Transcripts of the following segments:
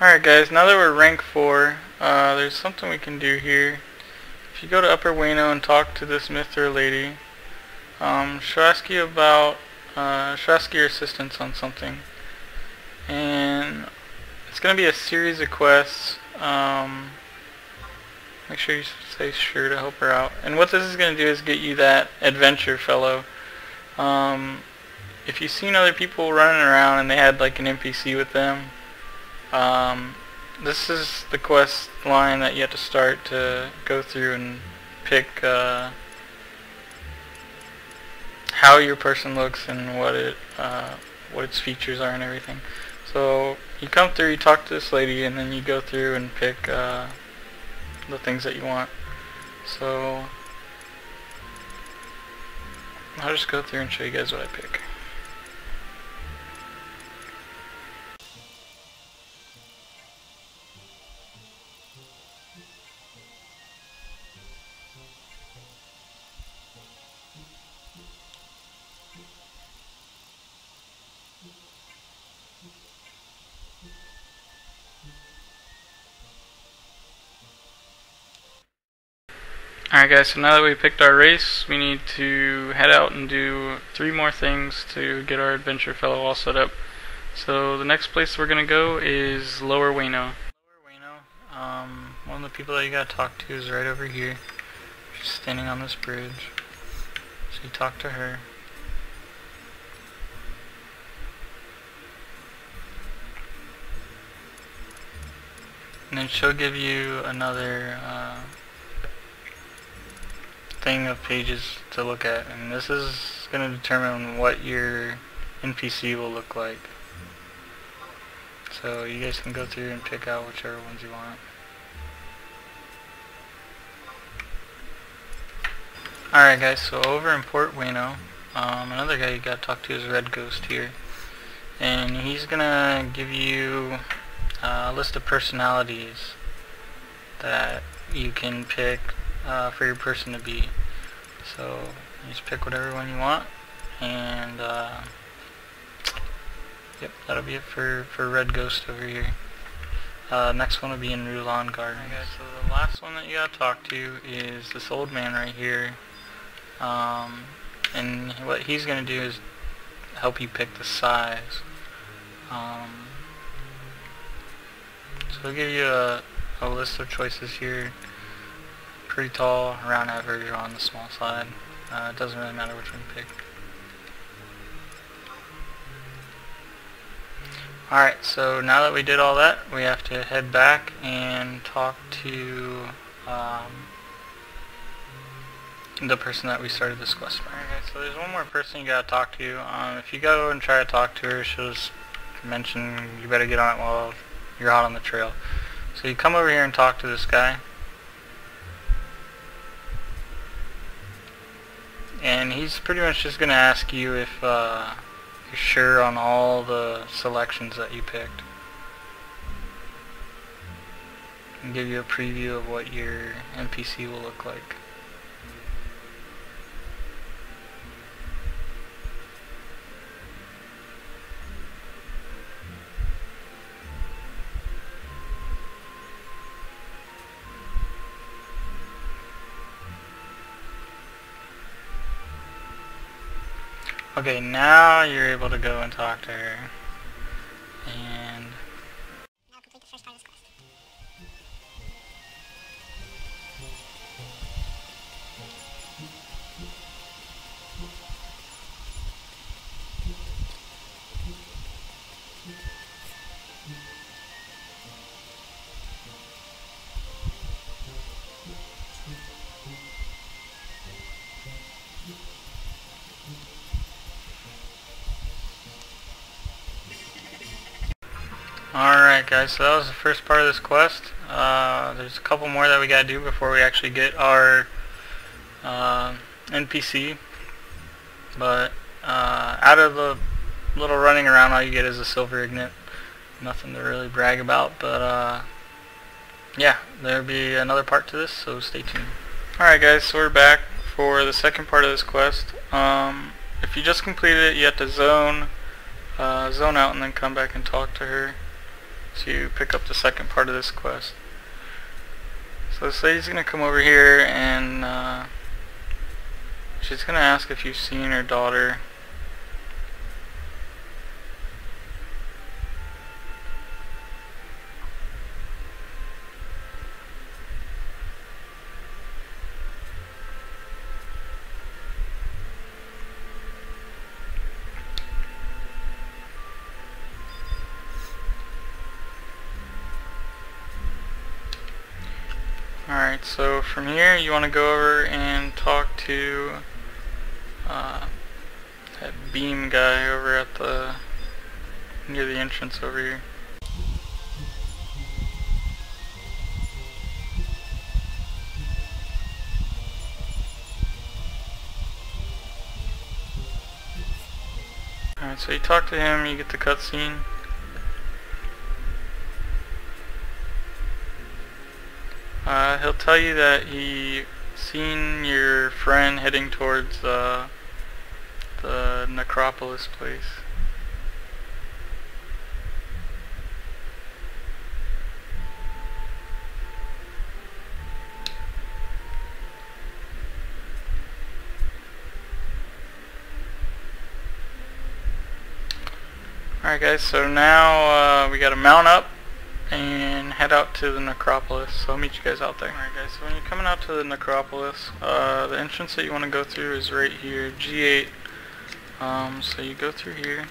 Alright guys, now that we're rank 4, there's something we can do here. If you go to Upper Wayno and talk to this Mr. Lady, she'll ask you about, she'll ask your assistance on something. And it's going to be a series of quests. Make sure you say sure to help her out. And what this is going to do is get you that adventure fellow. If you've seen other people running around and they had like an NPC with them, this is the quest line that you have to start to go through and pick how your person looks and what its features are and everything. So you come through, you talk to this lady, and then you go through and pick the things that you want. So I'll just go through and show you guys what I pick. Alright guys, so now that we picked our race, we need to head out and do 3 more things to get our adventure fellow all set up. So the next place we're going to go is Lower Wayno. One of the people that you got to talk to is right over here. She's standing on this bridge. So you talk to her. And then she'll give you another thing of pages to look at, and this is going to determine what your NPC will look like. So you guys can go through and pick out whichever ones you want. Alright guys, so over in Port Wayno, another guy you got to talk to is Red Ghost here, and he's going to give you a list of personalities that you can pick for your person to be. So you just pick whatever one you want, and yep, that'll be it for Red Ghost over here. Next one will be in Rulon Gardens. Okay, so the last one that you gotta talk to is this old man right here, and what he's gonna do is help you pick the size. So he'll give you a list of choices here. Pretty tall, around average, or on the small side. It doesn't really matter which one you pick. Alright, so now that we did all that, we have to head back and talk to the person that we started this quest with. Alright, so there's one more person you gotta talk to. If you go and try to talk to her, she'll just mention you better get on it while you're out on the trail. So you come over here and talk to this guy. And he's pretty much just going to ask you if you're sure on all the selections that you picked. And give you a preview of what your NPC will look like. Okay, now you're able to go and talk to her, and now complete the first part of this quest. Alright guys, so that was the first part of this quest. There's a couple more that we gotta do before we actually get our NPC. But out of the little running around, all you get is a silver ignet. Nothing to really brag about, but yeah, there'll be another part to this, so stay tuned. Alright guys, so we're back for the second part of this quest. If you just completed it, you have to zone out and then come back and talk to her. to pick up the second part of this quest. So this lady's gonna come over here and she's gonna ask if you've seen her daughter. Alright, so from here you want to go over and talk to that beam guy over at the near the entrance over here. Alright, so you talk to him, you get the cutscene. He'll tell you that he seen your friend heading towards the necropolis place. Alright guys, so now we gotta mount up and head out to the necropolis, so I'll meet you guys out there. Alright guys, so when you're coming out to the necropolis, the entrance that you want to go through is right here, G8. So you go through here.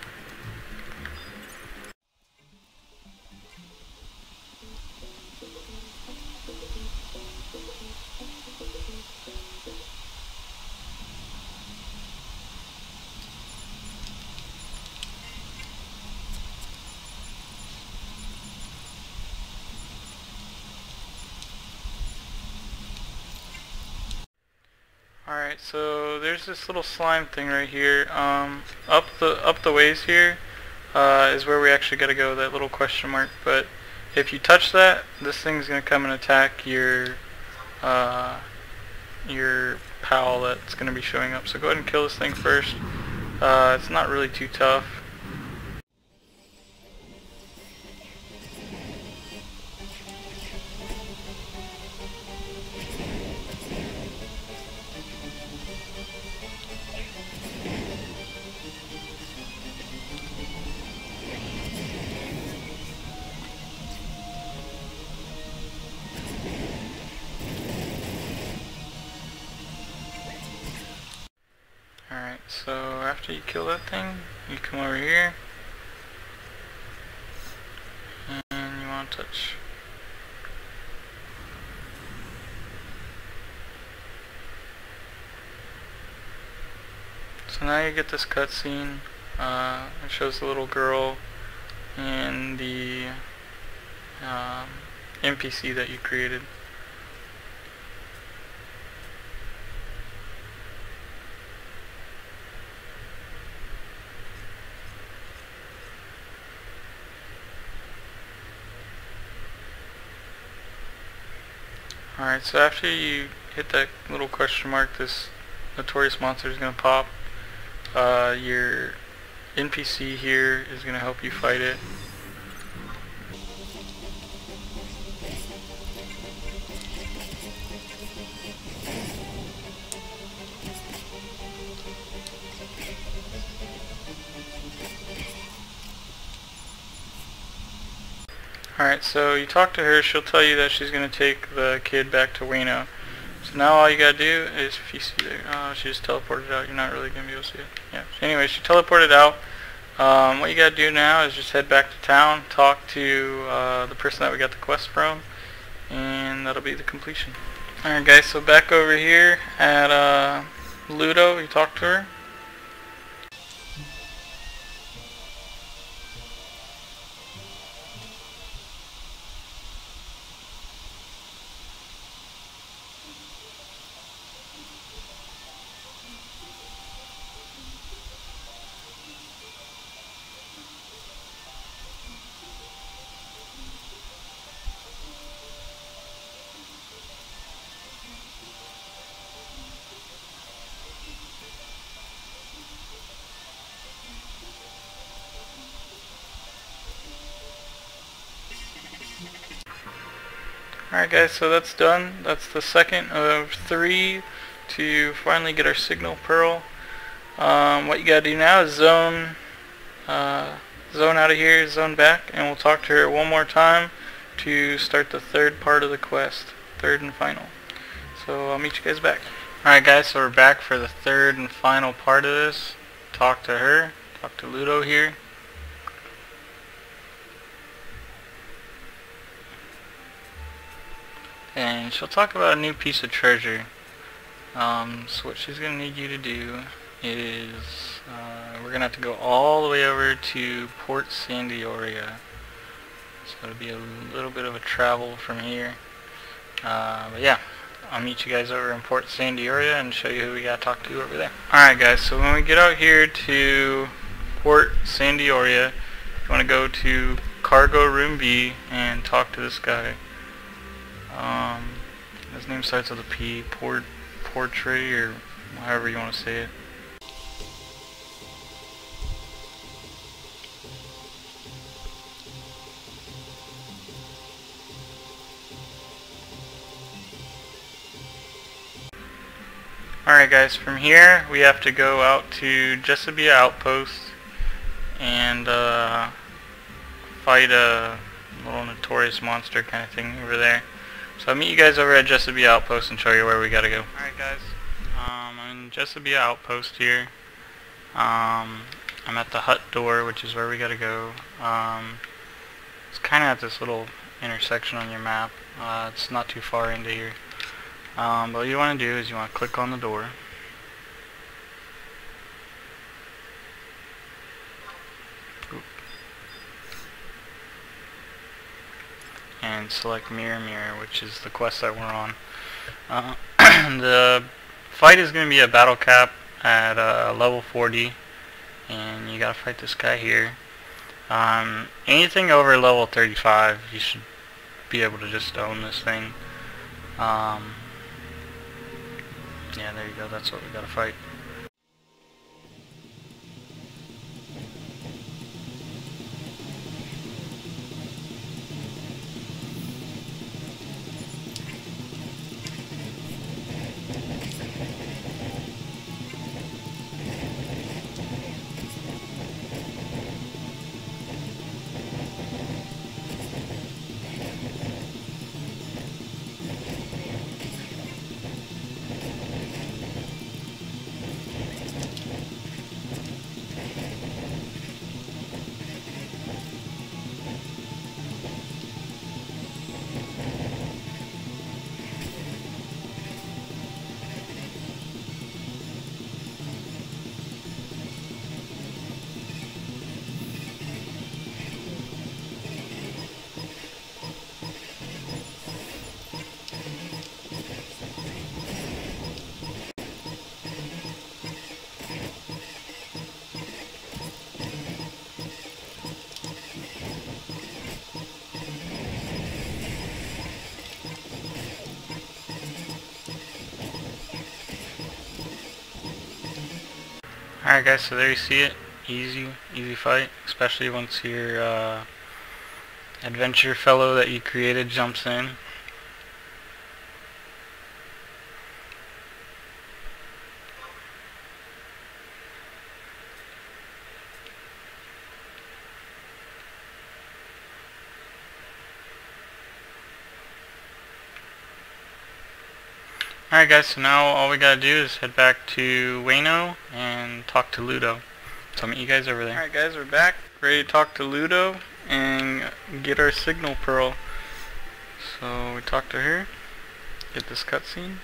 Alright, so there's this little slime thing right here. Up the ways here is where we actually gotta go, that little question mark. But if you touch that, this thing's gonna come and attack your pal that's gonna be showing up. So go ahead and kill this thing first. It's not really too tough. Alright, so after you kill that thing, you come over here and you want to touch. So now you get this cutscene. It shows the little girl and the NPC that you created. Alright, so after you hit that little question mark, this notorious monster is going to pop. Your NPC here is going to help you fight it. Alright, so you talk to her, she'll tell you that she's going to take the kid back to Wayno. So now all you gotta do is, if you see there, she just teleported out, you're not really going to be able to see it. Yeah. So anyway, she teleported out. What you gotta do now is just head back to town, talk to the person that we got the quest from, and that'll be the completion. Alright guys, so back over here at Ludo, you talk to her. Alright guys, so that's done. That's the second of 3 to finally get our signal pearl. What you gotta do now is zone out of here, zone back, and we'll talk to her one more time to start the third part of the quest, third and final. So I'll meet you guys back. Alright guys, so we're back for the third and final part of this. Talk to her, talk to Ludo here. And she'll talk about a new piece of treasure. So what she's going to need you to do is we're going to have to go all the way over to Port Sandioria. So it'll be a little bit of a travel from here. But yeah, I'll meet you guys over in Port Sandioria and show you who we got to talk to over there. Alright guys, so when we get out here to Port Sandioria, you want to go to Cargo Room B and talk to this guy. His name starts with a P, Portray, or however you want to say it. Alright guys, from here we have to go out to Jesabia Outpost and fight a little notorious monster kind of thing over there. So I'll meet you guys over at Jesabia Outpost and show you where we gotta go. Alright guys, I'm in Jesabia Outpost here. I'm at the hut door, which is where we gotta go. It's kinda at this little intersection on your map. It's not too far into here. But what you want to do is you want to click on the door. And select Mirror Mirror, which is the quest that we're on. The fight is going to be a battle cap at level 40, and you gotta fight this guy here. Anything over level 35, you should be able to just own this thing. Yeah, there you go, that's what we gotta fight. Alright guys, so there you see it. Easy fight, especially once your adventure fellow that you created jumps in. Alright guys, so now all we gotta do is head back to Wayno and talk to Ludo. So I'll meet you guys over there. Alright guys, we're back, ready to talk to Ludo and get our signal pearl. So we talk to her, get this cutscene.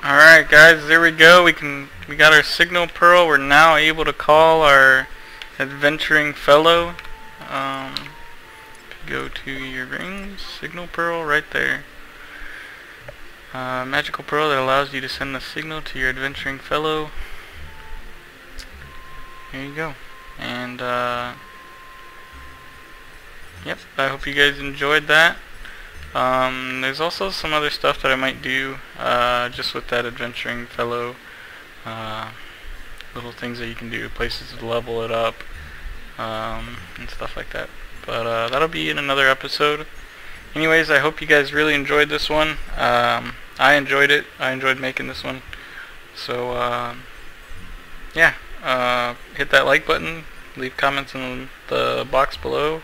Alright guys, there we go. We got our signal pearl. We're now able to call our adventuring fellow. Go to your rings, signal pearl right there. Magical pearl that allows you to send the signal to your adventuring fellow. There you go. And yep, I hope you guys enjoyed that. There's also some other stuff that I might do just with that adventuring fellow. Little things that you can do, places to level it up, and stuff like that. But that'll be in another episode. Anyways, I hope you guys really enjoyed this one. I enjoyed it. I enjoyed making this one. So yeah, hit that like button, leave comments in the box below,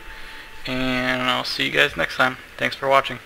and I'll see you guys next time. Thanks for watching.